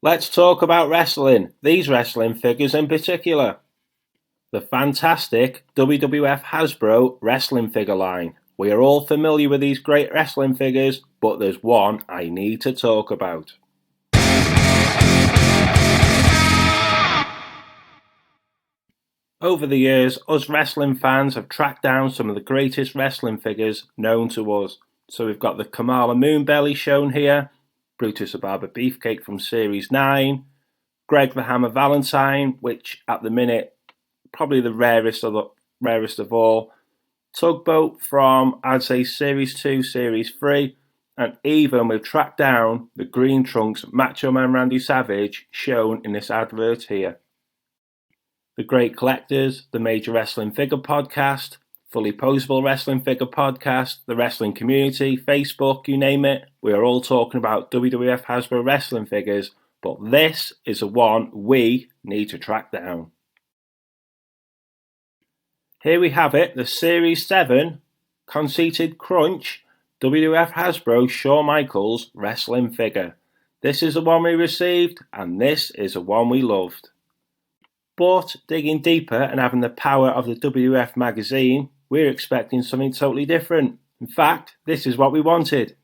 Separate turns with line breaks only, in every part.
Let's talk about wrestling, these wrestling figures in particular. The fantastic WWF Hasbro wrestling figure line. We are all familiar with these great wrestling figures, but there's one I need to talk about. Over the years, us wrestling fans have tracked down some of the greatest wrestling figures known to us. So we've got the Kamala Moonbelly shown here, Brutus the Barber Beefcake from Series 9, Greg the Hammer Valentine, which at the minute probably the rarest of all, Tugboat from I'd say Series 2, Series 3, and even we've tracked down the Green Trunks Macho Man Randy Savage shown in this advert here. The Great Collectors, the Major Wrestling Figure Podcast, Fully Posable Wrestling Figure Podcast, the Wrestling Community, Facebook, you name it. We are all talking about WWF Hasbro wrestling figures, but this is the one we need to track down. Here we have it, the Series 7 Conceited Crunch WWF Hasbro Shawn Michaels wrestling figure. This is the one we received, and this is the one we loved. But digging deeper and having the power of the WWF magazine, we're expecting something totally different. In fact, this is what we wanted.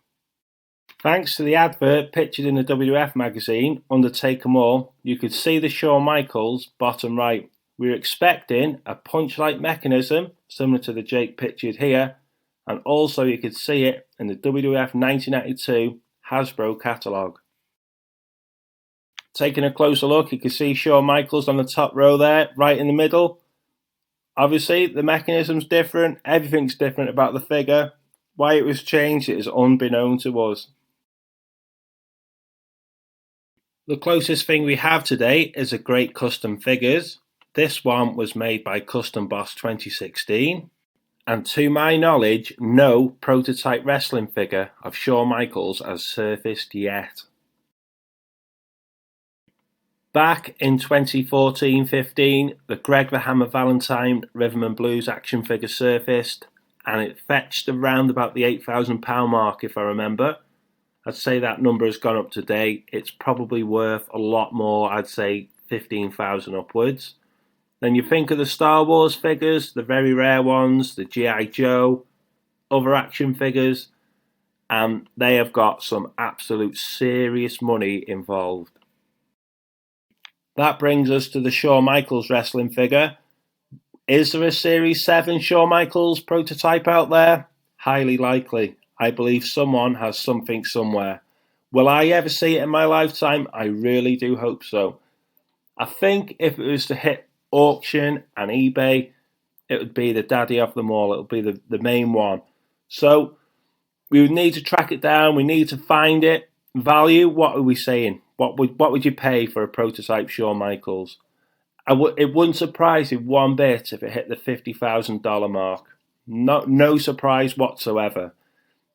Thanks to the advert pictured in the WWF magazine, under Take 'Em All, you could see the Shawn Michaels bottom right. We were expecting a punch-like mechanism, similar to the Jake pictured here, and also you could see it in the WWF 1992 Hasbro catalogue. Taking a closer look, you can see Shawn Michaels on the top row there, right in the middle. Obviously, the mechanism's different, everything's different about the figure. Why it was changed is unbeknown to us. The closest thing we have today is a Great Custom Figures. This one was made by Custom Boss 2016. And to my knowledge, no prototype wrestling figure of Shawn Michaels has surfaced yet. Back in 2014-15, the Greg the Hammer Valentine Rhythm and Blues action figure surfaced, and it fetched around about the £8,000 mark, if I remember. I'd say that number has gone up today. It's probably worth a lot more, I'd say 15,000 upwards. Then you think of the Star Wars figures, the very rare ones, the G.I. Joe, other action figures, and they have got some absolute serious money involved. That brings us to the Shawn Michaels wrestling figure. Is there a Series 7 Shawn Michaels prototype out there? Highly likely. I believe someone has something somewhere. Will I ever see it in my lifetime? I really do hope so. I think if it was to hit auction and eBay, it would be the daddy of them all. It would be the main one. So we would need to track it down. We need to find it. Value, what are we saying? What would you pay for a prototype Shawn Michaels? It wouldn't surprise me one bit if it hit the $50,000 mark. No surprise whatsoever.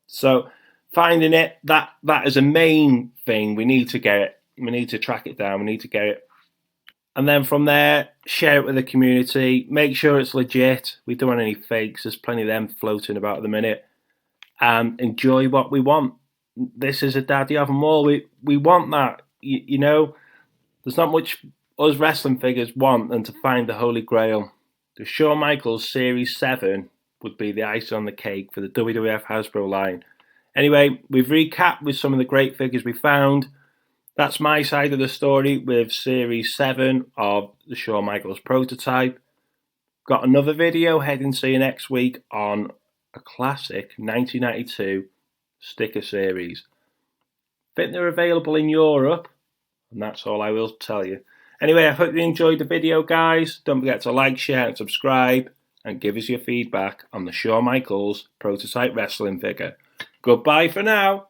So finding it, that is a main thing. We need to get it. We need to track it down. We need to get it. And then from there, share it with the community. Make sure it's legit. We don't want any fakes. There's plenty of them floating about at the minute. And enjoy what we want. This is a daddy of them all. We want that. You know, there's not much us wrestling figures want than to find the Holy Grail. The Shawn Michaels Series 7 would be the icing on the cake for the WWF Hasbro line. Anyway, we've recapped with some of the great figures we found. That's my side of the story with Series 7 of the Shawn Michaels prototype. Got another video heading to you next week on a classic 1992 sticker series. I think they're available in Europe, and that's all I will tell you. Anyway, I hope you enjoyed the video, guys. Don't forget to like, share, and subscribe, and give us your feedback on the Shawn Michaels prototype wrestling figure. Goodbye for now.